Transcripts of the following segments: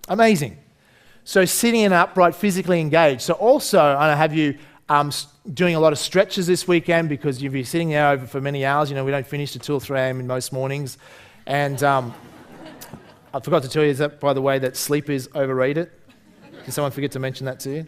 Amazing. So sitting in upright, physically engaged. So also, I have you doing a lot of stretches this weekend because you'll be sitting there over for many hours. You know, we don't finish until 2 or 3 a.m. in most mornings. And I forgot to tell you that, by the way, that sleep is overrated. Did someone forget to mention that to you?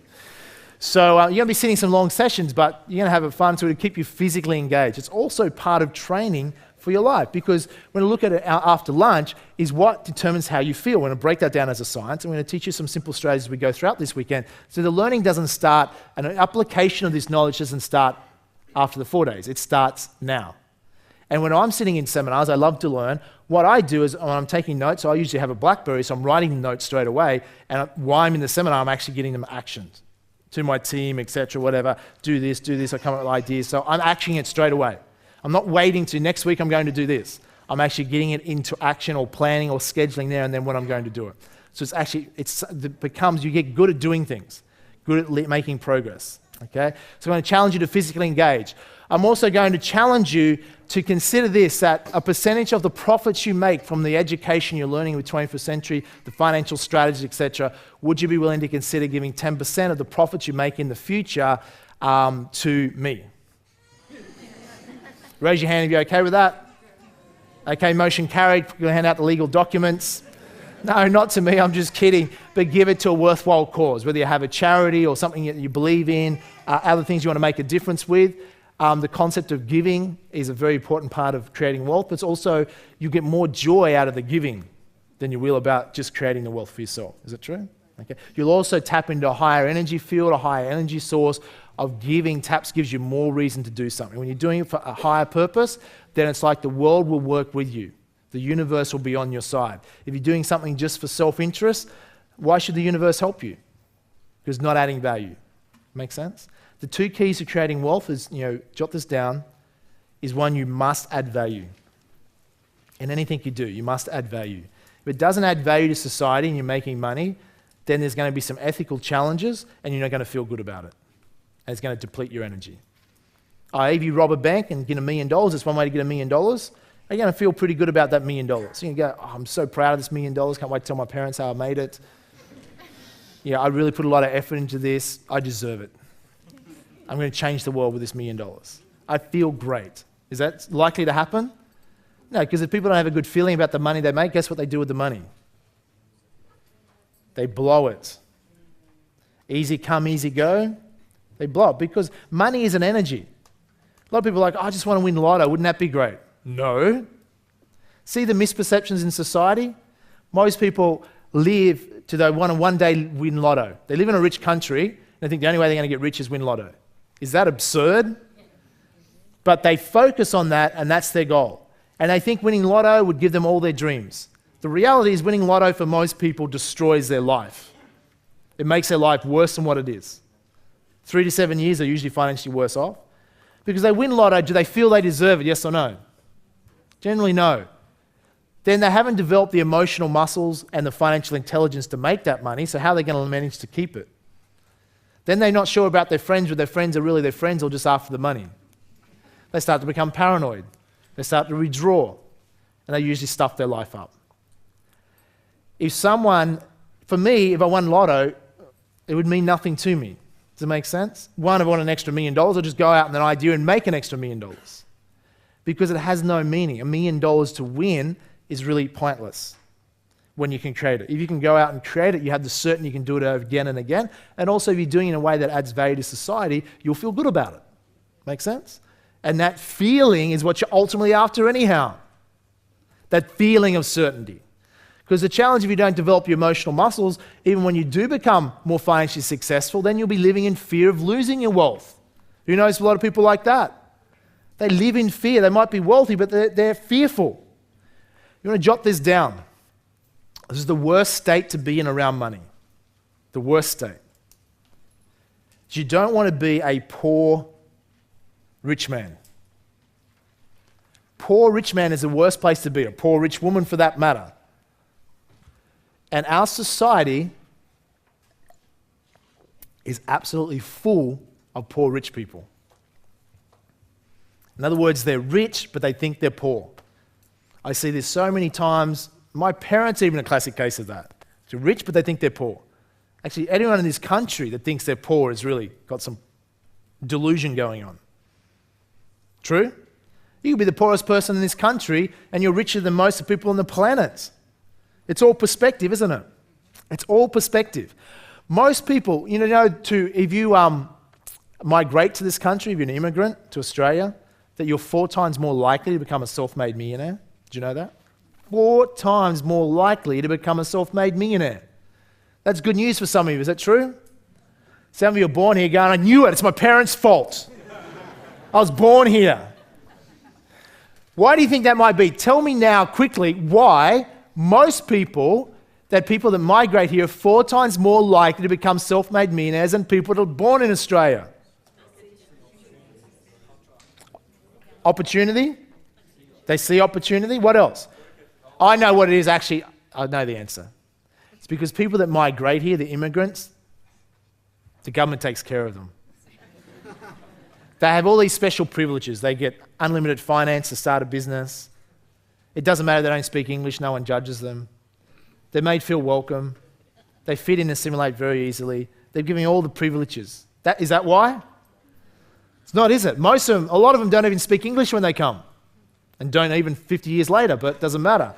So you're going to be sitting some long sessions, but you're going to have it fun to keep you physically engaged. It's also part of training for your life, because when we look at it after lunch is what determines how you feel. We're going to break that down as a science, and we're going to teach you some simple strategies as we go throughout this weekend. So the learning doesn't start, and the application of this knowledge doesn't start after the 4 days. It starts now. And when I'm sitting in seminars, I love to learn. What I do is when I'm taking notes, I usually have a BlackBerry, so I'm writing the notes straight away, and while I'm in the seminar, I'm actually getting them actions to my team, etc., whatever. Do this, I come up with ideas. So I'm actioning it straight away. I'm not waiting to next week I'm going to do this. I'm actually getting it into action or planning or scheduling there and then when I'm going to do it. So it becomes, you get good at doing things, good at making progress, okay? So I'm going to challenge you to physically engage. I'm also going to challenge you to consider this, that a percentage of the profits you make from the education you're learning with 21st century, the financial strategies, etc., would you be willing to consider giving 10% of the profits you make in the future to me? Raise your hand if you're okay with that. Okay, motion carried. We're going to hand out the legal documents. No, not to me, I'm just kidding. But give it to a worthwhile cause, whether you have a charity or something that you believe in, other things you want to make a difference with. The concept of giving is a very important part of creating wealth, but it's also you get more joy out of the giving than you will about just creating the wealth for yourself. Is that true? Okay. You'll also tap into a higher energy field, a higher energy source of giving. Taps gives you more reason to do something. When you're doing it for a higher purpose, then it's like the world will work with you. The universe will be on your side. If you're doing something just for self-interest, why should the universe help you? Because it's not adding value. Make sense? The 2 keys to creating wealth is, jot this down, is one, you must add value. In anything you do, you must add value. If it doesn't add value to society and you're making money, then there's going to be some ethical challenges and you're not going to feel good about it. And it's going to deplete your energy. If you rob a bank and get $1 million, it's one way to get $1 million. You're going to feel pretty good about that $1 million. So you go, I'm so proud of this $1 million, can't wait to tell my parents how I made it. I really put a lot of effort into this, I deserve it. I'm going to change the world with this $1 million. I feel great. Is that likely to happen? No, because if people don't have a good feeling about the money they make, guess what they do with the money? They blow it. Easy come, easy go. They blow it because money is an energy. A lot of people are like, I just want to win lotto. Wouldn't that be great? No. See the misperceptions in society? Most people live to they want to one day win lotto. They live in a rich country and they think the only way they're going to get rich is win lotto. Is that absurd? But they focus on that and that's their goal. And they think winning lotto would give them all their dreams. The reality is winning lotto for most people destroys their life. It makes their life worse than what it is. 3 to 7 years, they're usually financially worse off. Because they win lotto, do they feel they deserve it, yes or no? Generally, no. Then they haven't developed the emotional muscles and the financial intelligence to make that money, so how are they going to manage to keep it? Then they're not sure about their friends, whether their friends are really their friends or just after the money. They start to become paranoid. They start to withdraw, and they usually stuff their life up. For me, if I won lotto, it would mean nothing to me. Does it make sense? One, if I want an extra $1 million, I'll just go out with an idea and make an extra $1 million. Because it has no meaning. $1 million to win is really pointless when you can create it. If you can go out and create it, you have the certainty you can do it again and again. And also, if you're doing it in a way that adds value to society, you'll feel good about it. Make sense? And that feeling is what you're ultimately after anyhow. That feeling of certainty. Because the challenge, if you don't develop your emotional muscles, even when you do become more financially successful, then you'll be living in fear of losing your wealth. Who knows a lot of people like that? They live in fear. They might be wealthy, but they're fearful. You want to jot this down. This is the worst state to be in around money. The worst state. You don't want to be a poor rich man. Poor rich man is the worst place to be. A poor rich woman for that matter. And our society is absolutely full of poor rich people. In other words, they're rich, but they think they're poor. I see this so many times. My parents are even a classic case of that. They're rich, but they think they're poor. Actually, anyone in this country that thinks they're poor has really got some delusion going on. True? You could be the poorest person in this country and you're richer than most of the people on the planet. It's all perspective, isn't it? It's all perspective. Most people, if you migrate to this country, if you're an immigrant to Australia, that you're 4 times more likely to become a self-made millionaire. Do you know that? 4 times more likely to become a self-made millionaire. That's good news for some of you. Is that true? Some of you are born here going, I knew it. It's my parents' fault. I was born here. Why do you think that might be? Tell me now quickly why most people that migrate here are 4 times more likely to become self-made millionaires than people that are born in Australia. Opportunity? They see opportunity. What else? I know what it is actually. I know the answer. It's because people that migrate here, the immigrants, the government takes care of them. They have all these special privileges. They get unlimited finance to start a business. It doesn't matter they don't speak English, no one judges them. They're made feel welcome. They fit in and assimilate very easily. They're giving all the privileges. Is that why? It's not, is it? Most of them, a lot of them don't even speak English when they come. And don't even 50 years later, but it doesn't matter.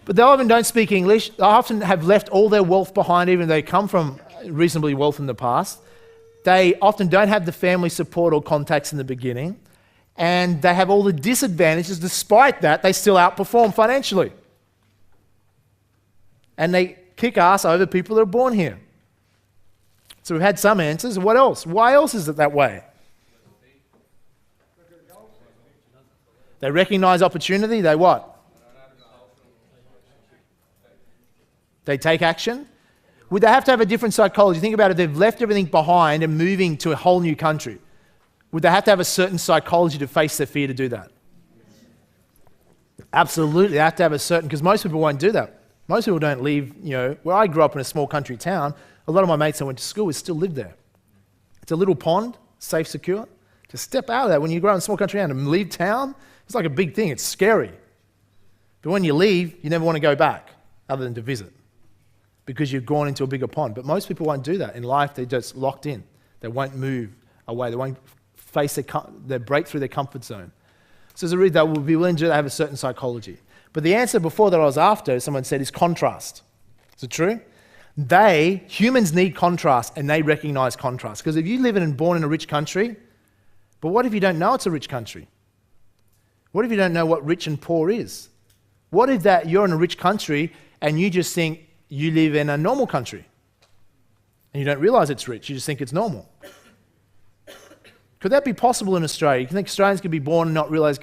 But they often don't speak English. They often have left all their wealth behind, even though they come from reasonably wealth in the past. They often don't have the family support or contacts in the beginning. And they have all the disadvantages. Despite that, they still outperform financially. And they kick ass over people that are born here. So we've had some answers. What else? Why else is it that way? They recognize opportunity. They what? They take action. Would they have to have a different psychology? Think about it. They've left everything behind and moving to a whole new country. Would they have to have a certain psychology to face their fear to do that? Absolutely. They have to have a certain, because most people won't do that. Most people don't leave, where I grew up in a small country town, a lot of my mates that went to school still live there. It's a little pond, safe, secure. Just step out of that. When you grow up in a small country town and leave town, it's like a big thing. It's scary. But when you leave, you never want to go back other than to visit because you've gone into a bigger pond. But most people won't do that. In life, they're just locked in. They won't move away. They won't face they break through their comfort zone. So as a reader, they will be willing to have a certain psychology. But the answer before that I was after, someone said, is contrast. Is it true? Humans need contrast, and they recognize contrast. Because if you live and born in a rich country, but what if you don't know it's a rich country? What if you don't know what rich and poor is? What if that you're in a rich country and you just think you live in a normal country and you don't realize it's rich, you just think it's normal? Could that be possible in Australia? You think Australians could be born and not realize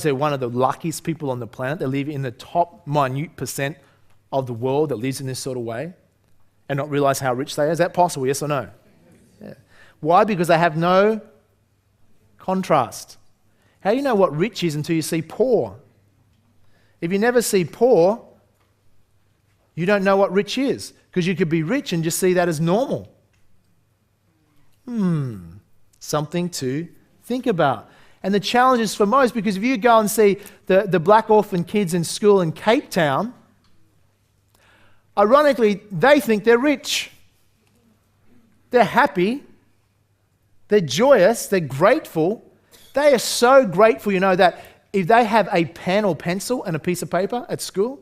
they're one of the luckiest people on the planet? They live in the top minute % of the world that lives in this sort of way and not realize how rich they are. Is that possible, yes or no? Yeah. Why? Because they have no contrast. How do you know what rich is until you see poor? If you never see poor, you don't know what rich is, because you could be rich and just see that as normal. Something to think about. And the challenge is for most, because if you go and see the black orphan kids in school in Cape Town, ironically, they think they're rich. They're happy. They're joyous. They're grateful. They are so grateful, that if they have a pen or pencil and a piece of paper at school,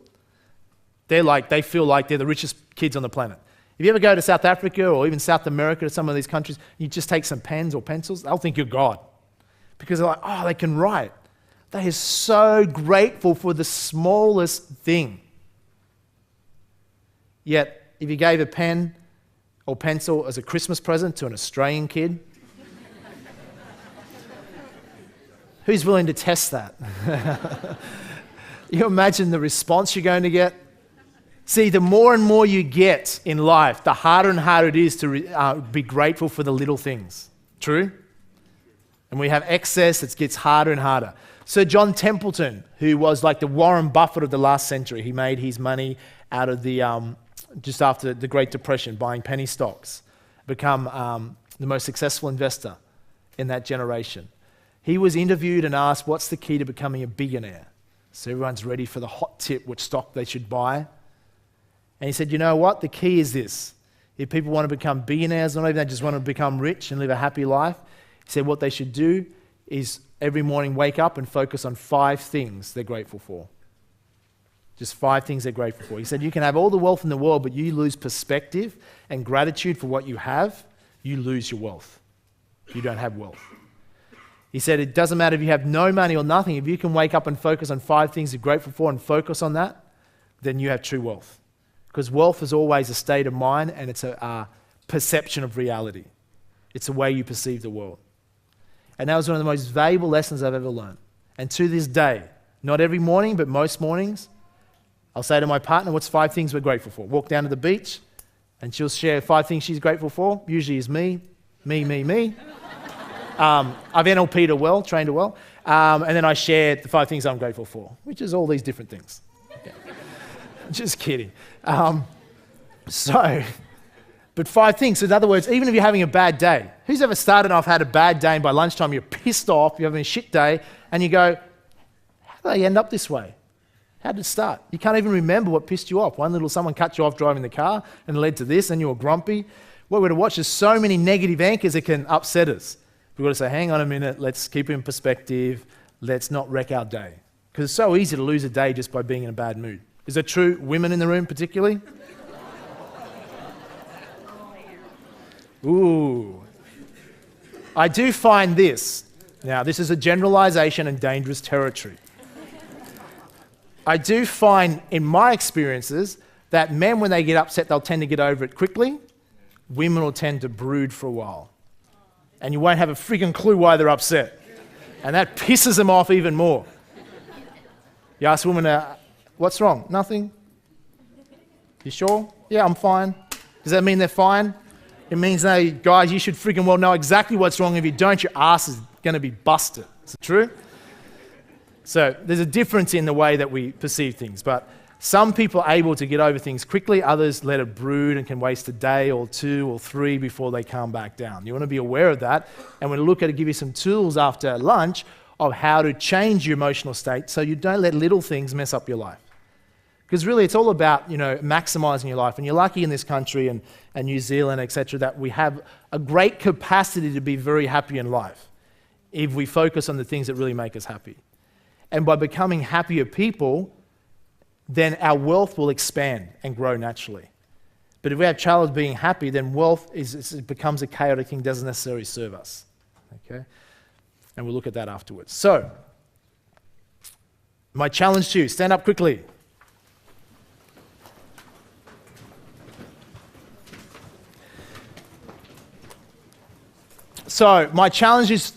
they feel like they're the richest kids on the planet. If you ever go to South Africa or even South America, to some of these countries, you just take some pens or pencils, they'll think you're God. Because they're like, they can write. They are so grateful for the smallest thing. Yet, if you gave a pen or pencil as a Christmas present to an Australian kid, who's willing to test that? You imagine the response you're going to get? See, the more and more you get in life, the harder and harder it is to be grateful for the little things. True? And we have excess, it gets harder and harder. Sir John Templeton, who was like the Warren Buffett of the last century, he made his money out of just after the Great Depression, buying penny stocks, become the most successful investor in that generation. He was interviewed and asked, what's the key to becoming a billionaire? So everyone's ready for the hot tip, which stock they should buy. And he said, you know what? The key is this. If people want to become billionaires, not even they just want to become rich and live a happy life, he said what they should do is every morning wake up and focus on 5 things they're grateful for. Just 5 things they're grateful for. He said you can have all the wealth in the world, but you lose perspective and gratitude for what you have, you lose your wealth. You don't have wealth. He said it doesn't matter if you have no money or nothing. If you can wake up and focus on 5 things you're grateful for and focus on that, then you have true wealth. Because wealth is always a state of mind and it's a perception of reality. It's the way you perceive the world. And that was one of the most valuable lessons I've ever learned. And to this day, not every morning, but most mornings, I'll say to my partner, what's 5 things we're grateful for? Walk down to the beach and she'll share 5 things she's grateful for. Usually is me. I've NLP'd her well, trained her well. And then I share the 5 things I'm grateful for, which is all these different things. Okay. Just kidding. But 5 things. So in other words, even if you're having a bad day, who's ever started off, had a bad day, and by lunchtime you're pissed off, you're having a shit day, and you go, how did I end up this way? How did it start? You can't even remember what pissed you off. Someone cut you off driving the car and led to this, and you were grumpy. What we're to watch is so many negative anchors that can upset us. We've got to say, hang on a minute, let's keep it in perspective, let's not wreck our day. Because it's so easy to lose a day just by being in a bad mood. Is that true? Women in the room particularly? Ooh. I do find this. Now, this is a generalization and dangerous territory. I do find, in my experiences, that men, when they get upset, they'll tend to get over it quickly. Women will tend to brood for a while. And you won't have a freaking clue why they're upset. And that pisses them off even more. You ask a woman, what's wrong? Nothing. You sure? Yeah, I'm fine. Does that mean they're fine? It means, hey, guys, you should freaking well know exactly what's wrong. If you don't, your ass is going to be busted. Is it true? So there's a difference in the way that we perceive things. But some people are able to get over things quickly. Others let it brood and can waste a day or 2 or 3 before they calm back down. You want to be aware of that. And we'll look at it, give you some tools after lunch of how to change your emotional state so you don't let little things mess up your life. Because really it's all about, maximizing your life. And you're lucky in this country and New Zealand, etc., that we have a great capacity to be very happy in life if we focus on the things that really make us happy. And by becoming happier people, then our wealth will expand and grow naturally. But if we have challenge being happy, then wealth it becomes a chaotic thing, doesn't necessarily serve us. Okay? And we'll look at that afterwards. So, my challenge to you, stand up quickly. So, my challenge is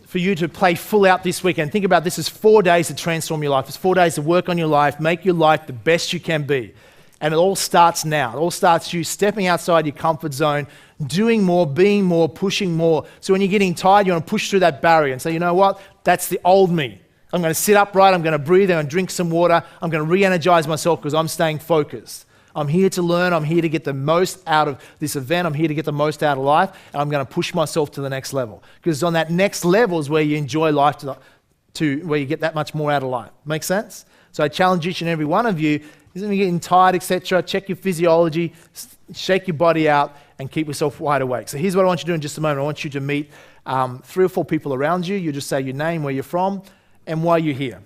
for you to play full out this weekend. Think about this as 4 days to transform your life. It's 4 days to work on your life, make your life the best you can be. And it all starts now. It all starts you stepping outside your comfort zone, doing more, being more, pushing more. So when you're getting tired, you want to push through that barrier and say, you know what? That's the old me. I'm going to sit upright, I'm going to breathe, I'm going to drink some water, I'm going to re-energize myself because I'm staying focused. I'm here to learn, I'm here to get the most out of this event, I'm here to get the most out of life, and I'm going to push myself to the next level. Because on that next level is where you enjoy life, to where you get that much more out of life. Make sense? So I challenge each and every one of you, isn't it getting tired, etc., check your physiology, shake your body out, and keep yourself wide awake. So here's what I want you to do in just a moment. I want you to meet 3 or 4 people around you. You just say your name, where you're from, and why you're here.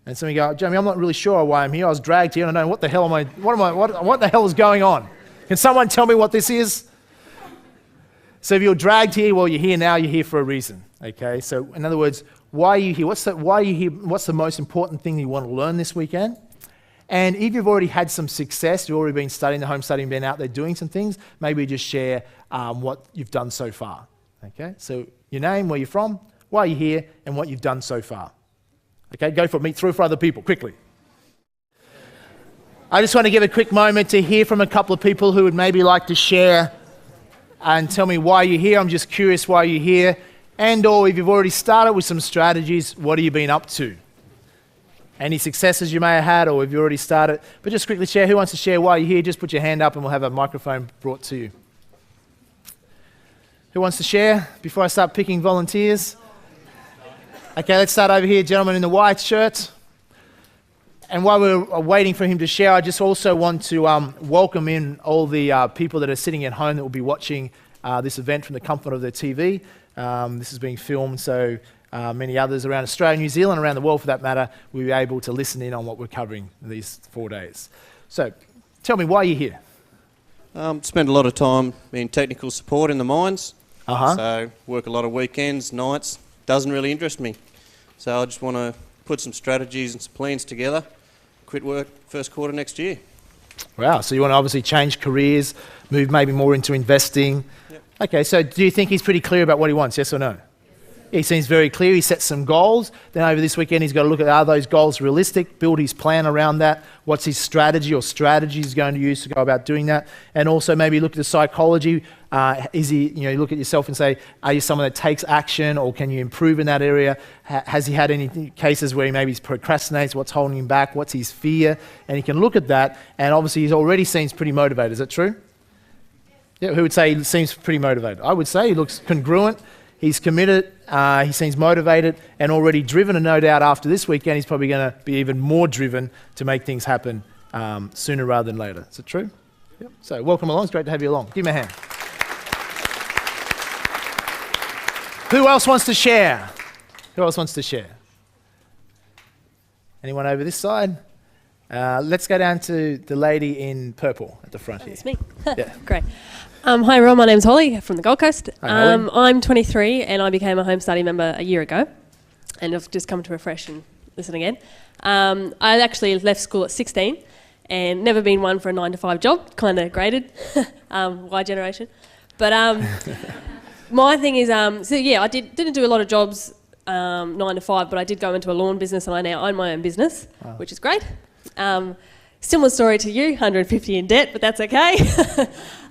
And some of you go, Jamie, I'm not really sure why I'm here. I was dragged here and I don't know what the hell what the hell is going on? Can someone tell me what this is? So if you're dragged here, well, you're here now, you're here for a reason. Okay? So in other words, why are you here? Why are you here? What's the most important thing you want to learn this weekend? And if you've already had some success, you've already been studying the home studying, been out there doing some things, maybe just share what you've done so far. Okay? So your name, where you're from, why you're here, and what you've done so far. Okay, go for it. Meet 3 or 4 other people, quickly. I just want to give a quick moment to hear from a couple of people who would maybe like to share and tell me why you're here. I'm just curious why you're here. And or if you've already started with some strategies, what have you been up to? Any successes you may have had, or if you already started. But just quickly share. Who wants to share why you're here? Just put your hand up and we'll have a microphone brought to you. Who wants to share before I start picking volunteers? Okay, let's start over here, gentleman in the white shirt. And while we're waiting for him to share, I just also want to welcome in all the people that are sitting at home that will be watching this event from the comfort of their TV. This is being filmed, so many others around Australia, New Zealand, around the world for that matter, will be able to listen in on what we're covering these 4 days. So, tell me, why are you here? Spend a lot of time in technical support in the mines. Uh-huh. So, work a lot of weekends, nights. Doesn't really interest me. So, I just want to put some strategies and some plans together. Quit work first quarter next year. Wow, so you want to obviously change careers, move maybe more into investing. Yep. Okay, so do you think he's pretty clear about what he wants, yes or no? He seems very clear. He sets some goals. Then over this weekend, he's got to look at, are those goals realistic, build his plan around that, what's his strategy or strategies he's going to use to go about doing that, and also maybe look at the psychology. Is he, you look at yourself and say, are you someone that takes action, or can you improve in that area? Has he had any cases where he maybe procrastinates? What's holding him back? What's his fear? And he can look at that, and obviously he already seems pretty motivated. Is that true? Yeah, who would say he seems pretty motivated? I would say he looks congruent. He's committed, he seems motivated and already driven, and no doubt after this weekend he's probably going to be even more driven to make things happen sooner rather than later. Is it true? Yep. So welcome along, it's great to have you along. Give me a hand. Who else wants to share? Who else wants to share? Anyone over this side? Let's go down to the lady in purple at the front here. It's me. Yeah. Great. Hi everyone, my name's Holly from the Gold Coast. Hi, Holly. I'm 23 and I became a home study member a year ago, and I've just come to refresh and listen again. I actually left school at 16 and never been one for a 9-to-5 job, kind of graded, Y generation. But my thing is, I didn't do a lot of jobs 9 to 5, but I did go into a lawn business and I now own my own business, which is great. Similar story to you, 150 in debt, but that's okay.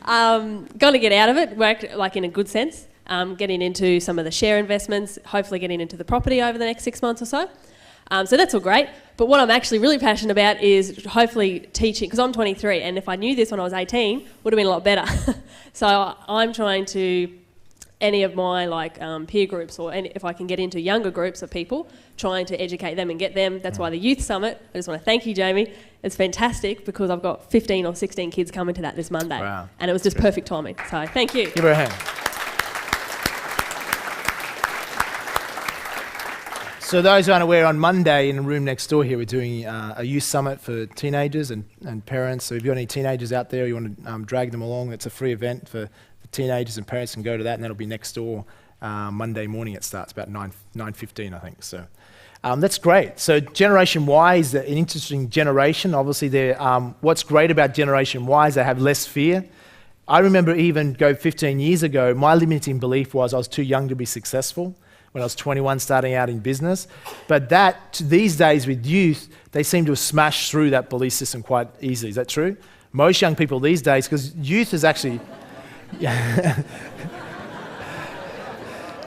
Got to get out of it, work like in a good sense, getting into some of the share investments, hopefully getting into the property over the next 6 months or so. So that's all great. But what I'm actually really passionate about is hopefully teaching, because I'm 23, and if I knew this when I was 18, would have been a lot better. So I'm trying to, any of my peer groups, or if I can get into younger groups of people, trying to educate them and get them. That's why the Youth Summit, I just want to thank you, Jamie. It's fantastic because I've got 15 or 16 kids coming to that this Monday. Wow. And it was just perfect timing. So thank you. Give her a hand. So those who aren't aware, on Monday in the room next door here, we're doing a youth summit for teenagers and parents. So if you've got any teenagers out there, you want to drag them along, it's a free event for teenagers, and parents can go to that, and that'll be next door Monday morning. It starts about 9:15, I think. So that's great. So Generation Y is an interesting generation. Obviously, what's great about Generation Y is they have less fear. I remember even 15 years ago, my limiting belief was I was too young to be successful when I was 21 starting out in business. But these days with youth, they seem to have smashed through that belief system quite easily. Is that true? Most young people these days, because youth is actually... Yeah.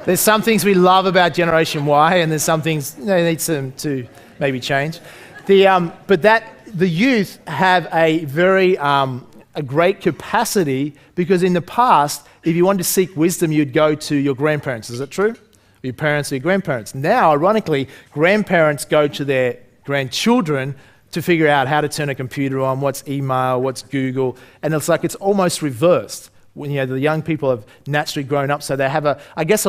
There's some things we love about Generation Y, and there's some things they need to maybe change. But the youth have a very a great capacity, because in the past, if you wanted to seek wisdom, you'd go to your grandparents. Is that true? Your parents or your grandparents. Now, ironically, grandparents go to their grandchildren to figure out how to turn a computer on, what's email, what's Google, and it's almost reversed. When the young people have naturally grown up, so they have a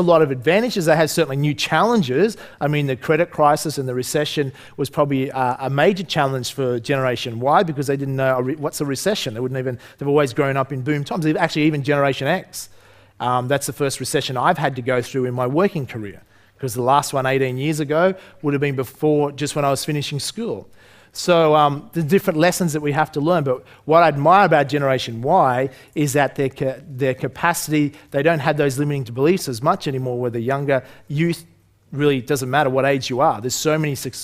lot of advantages. They have certainly new challenges. I mean, the credit crisis and the recession was probably a major challenge for Generation Y, because they didn't know what's a recession. They've always grown up in boom times. Actually, even Generation X, that's the first recession I've had to go through in my working career, because the last one 18 years ago would have been before, just when I was finishing school. So the different lessons that we have to learn. But what I admire about Generation Y is that their capacity, they don't have those limiting beliefs as much anymore, where the younger youth, really doesn't matter what age you are. There's so many success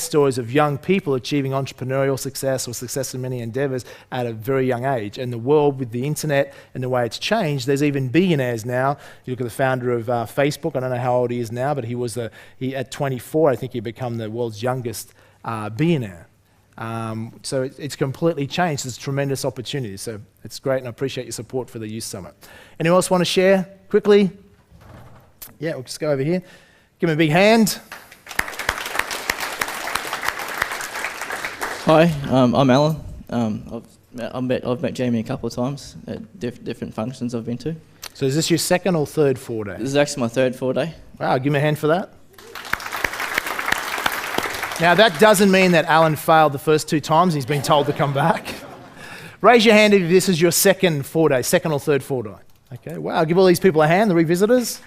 stories of young people achieving entrepreneurial success or success in many endeavors at a very young age. And the world with the internet and the way it's changed, there's even billionaires now. You look at the founder of Facebook, I don't know how old he is now, but he at 24, I think he became the world's youngest billionaire. So it's completely changed. There's tremendous opportunity. So it's great, and I appreciate your support for the Youth Summit. Anyone else want to share quickly? Yeah, we'll just go over here. Give him a big hand. Hi, I'm Alan. I've met Jamie a couple of times at different functions I've been to. So is this your second or third 4-day? This is actually my third 4-day. Wow, give me a hand for that. Now, that doesn't mean that Alan failed the first 2 times. He's been told to come back. Raise your hand if this is your second 4-day, second or third 4-day. Okay, wow, give all these people a hand, the revisitors.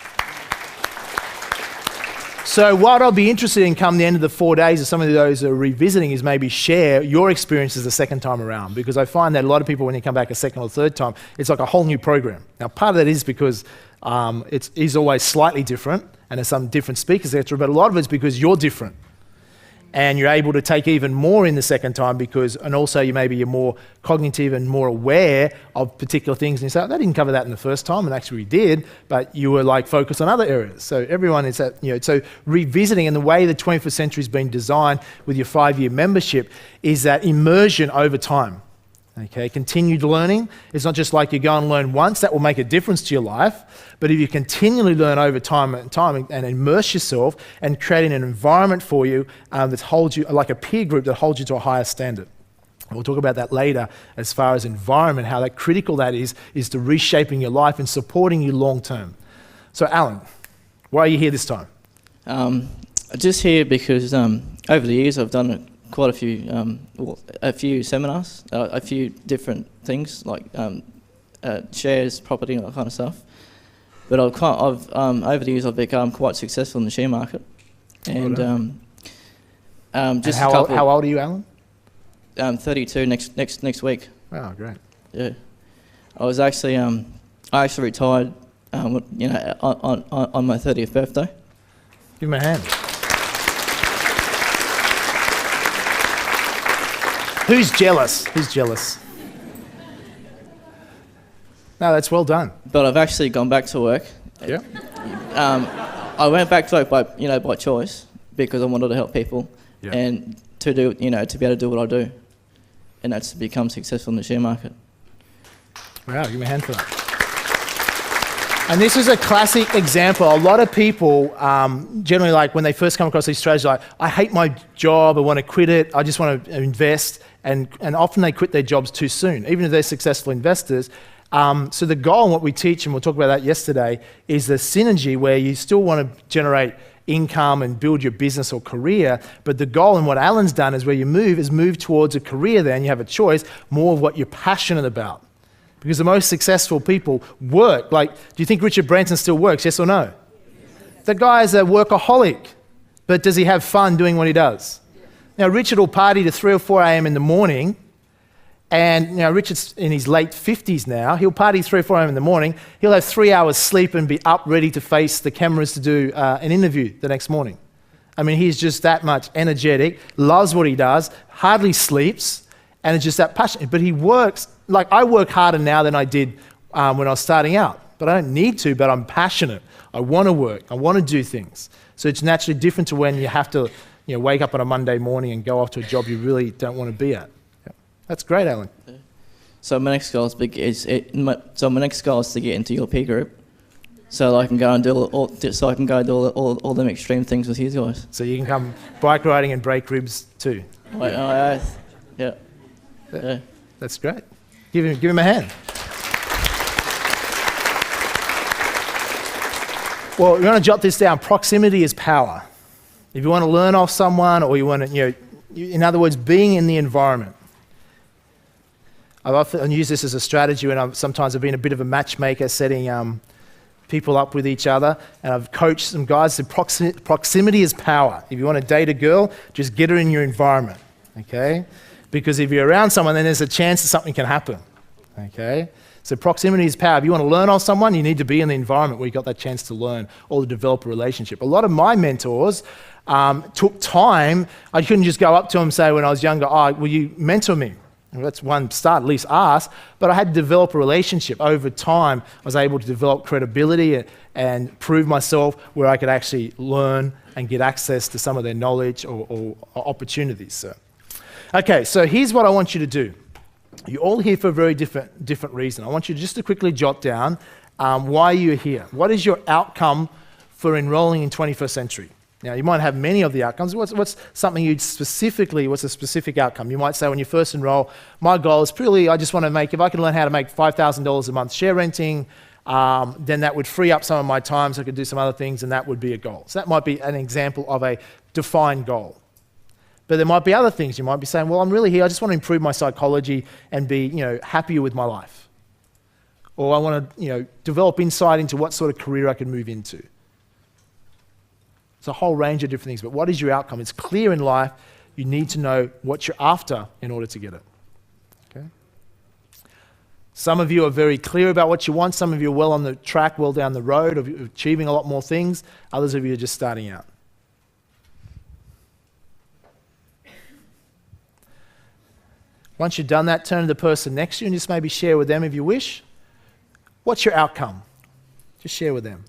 So what I'll be interested in come the end of the 4 days of some of those who are revisiting is maybe share your experiences the second time around, because I find that a lot of people, when you come back a second or third time, it's like a whole new program. Now, part of that is because it is always slightly different and there's some different speakers, etc., but a lot of it's because you're different. And you're able to take even more in the second time and also you're more cognitive and more aware of particular things. And you say, oh, they didn't cover that in the first time, and actually we did, but you were like focused on other areas. So everyone is so revisiting, and the way the 21st century has been designed with your 5-year membership is that immersion over time. Okay, continued learning. It's not just like you go and learn once, that will make a difference to your life, but if you continually learn over time and immerse yourself and create an environment for you that holds you, like a peer group that holds you to a higher standard. We'll talk about that later as far as environment, how that critical that is to reshaping your life and supporting you long term. So Alan, why are you here this time? Just here because over the years I've done quite a few seminars, a few different things like shares, property, and that kind of stuff. But over the years I've become quite successful in the share market. And just how old are you, Alan? 32 next week. Wow, great. Yeah, I was actually I actually retired on my 30th birthday. Give him a hand. Who's jealous? Who's jealous? No, that's well done. But I've actually gone back to work. Yeah. I went back to work by choice because I wanted to help people and to be able to do what I do, and that's to become successful in the share market. Wow, give me a hand for that. And this is a classic example. A lot of people generally, like when they first come across these strategies, like, I hate my job, I want to quit it, I just want to invest, and often they quit their jobs too soon, even if they're successful investors. So the goal and what we teach, and we'll talk about that yesterday, is the synergy where you still want to generate income and build your business or career, but the goal and what Alan's done is where you move towards a career there, and you have a choice, more of what you're passionate about. Because the most successful people work. Like, do you think Richard Branson still works, yes or no? The guy is a workaholic, but does he have fun doing what he does? Now, Richard will party to 3 or 4 a.m. in the morning, and Richard's in his late 50s now. He'll party 3 or 4 a.m. in the morning. He'll have 3 hours sleep and be up ready to face the cameras to do an interview the next morning. I mean, he's just that much energetic, loves what he does, hardly sleeps, and it's just that passionate. But he works. Like, I work harder now than I did when I was starting out, but I don't need to, but I'm passionate. I want to work. I want to do things. So it's naturally different to when you have to wake up on a Monday morning and go off to a job you really don't want to be at. Yeah. That's great, Alan. So my next goal is to get into your peer group, so I can go and do all them extreme things with you guys. So you can come bike riding and break ribs too. Yeah. That's great. Give him a hand. Well, you want to jot this down. Proximity is power. If you want to learn off someone, or you want to, in other words, being in the environment. I've often used this as a strategy when sometimes I've been a bit of a matchmaker, setting people up with each other, and I've coached some guys. Proximity is power. If you want to date a girl, just get her in your environment, okay? Because if you're around someone, then there's a chance that something can happen, okay? So proximity is power. If you want to learn off someone, you need to be in the environment where you got that chance to learn or to develop a relationship. A lot of my mentors took time. I couldn't just go up to them and say when I was younger, will you mentor me? Well, that's one start, at least ask. But I had to develop a relationship. Over time, I was able to develop credibility and prove myself where I could actually learn and get access to some of their knowledge or opportunities. So. Okay, so here's what I want you to do. You're all here for a very different reason. I want you just to quickly jot down why you're here. What is your outcome for enrolling in 21st century? Now, you might have many of the outcomes. What's something you'd specifically, what's a specific outcome? You might say when you first enroll, my goal is purely, I just want to make, if I can learn how to make $5,000 a month share renting, then that would free up some of my time so I could do some other things, and that would be a goal. So that might be an example of a defined goal. But there might be other things. You might be saying, well, I'm really here, I just want to improve my psychology and be, happier with my life. Or I want to, develop insight into what sort of career I can move into. It's a whole range of different things, but what is your outcome? It's clear in life. You need to know what you're after in order to get it. Okay? Some of you are very clear about what you want. Some of you are well on the track, well down the road of achieving a lot more things. Others of you are just starting out. Once you've done that, turn to the person next to you and just maybe share with them if you wish. What's your outcome? Just share with them.